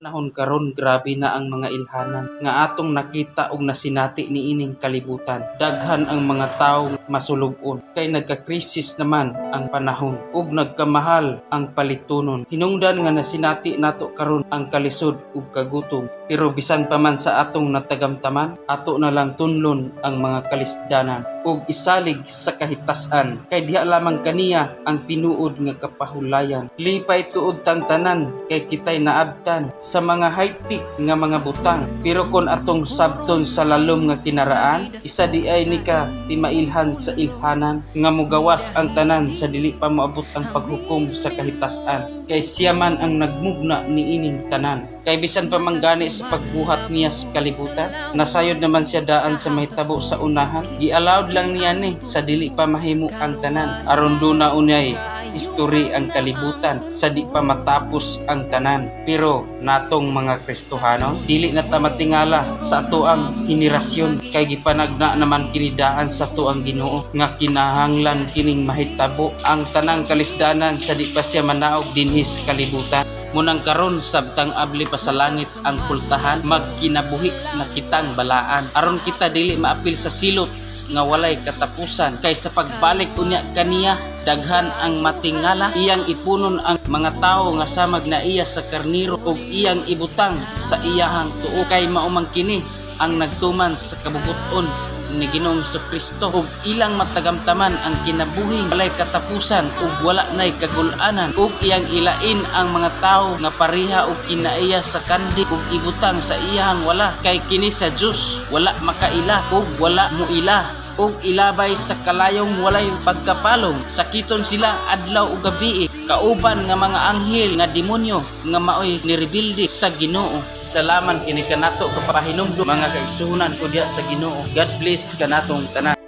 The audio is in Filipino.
Nahon karon grabe na ang mga ilhanan nga atong nakita og nasinati niining kalibutan. Daghan ang mga tawo masulug-on kay nagka-krisis naman ang panahon ug nagkamahal ang palitunon. Hinungdan nga nasinati nato karon ang kalisod ug kagutom. Pero bisan pa man sa atong natagamtaman, ato na lang tunlon ang mga kalisdanan ug isalig sa kahitasan kay diha lamang kaniya ang tinuod nga kapahulayan. Lipay tuod tang tanan kay kitay naabtan sa mga high-tech nga mga butang. Pero kung atong sabton sa lalom nga kinaraan, isa di ay nika timailhan sa ilhanan nga mugawas ang tanan sa dili pa moabot ang paghukom sa kahitasan. Kay siya man ang nagmugna niining tanan. Kay bisan pa manggani sa pagbuhat niya sa kalibutan, nasayod naman siya daan sa mahitabo sa unahan. Gi-allowed lang niya ni sa dili pa mahimo ang tanan. Aron duna unyay history ang kalibutan sa di pa matapos ang tanan. Pero natong mga Kristohano, dili na ta matingala sa ato ang henerasyon kay gipanagna naman kinidaan sa ato ang Ginoo nga kinahanglan kining mahitabo ang tanang kalisdanan sa di pa siya manaog dinhis kalibutan. Munang karon sabtang abli pa sa langit ang pultahan, magkinabuhi na kitang balaan aron kita dili maapil sa silot nga walay katapusan. Kay sa pagbalik unya kaniya daghan ang matingala, iyang ipunon ang mga tawo nga samag na iya sa karniro ug iyang ibutang sa iyahang tuo. Kay maumang kini ang nagtuman sa kabubuton ni Ginoong Kristo ug ilang matagamtaman ang kinabuhi walay katapusan ug wala nay kagul-anan ug iyang ilain ang mga tawo nga pareha ug kinaiya sa kandi ug ibutang sa iyang wala. Kay kini sa Dios wala makaila ug wala muila ug ilabay sa kalayong walay pagkapalong. Sakiton sila adlaw ug gabi kauban nga mga anghel nga demonyo nga maoy nirebilde sa Ginoo. Salaman kini kanato kapahinumdum mga kaigsuhunan ko diha sa Ginoo. God bless kanatong tanan.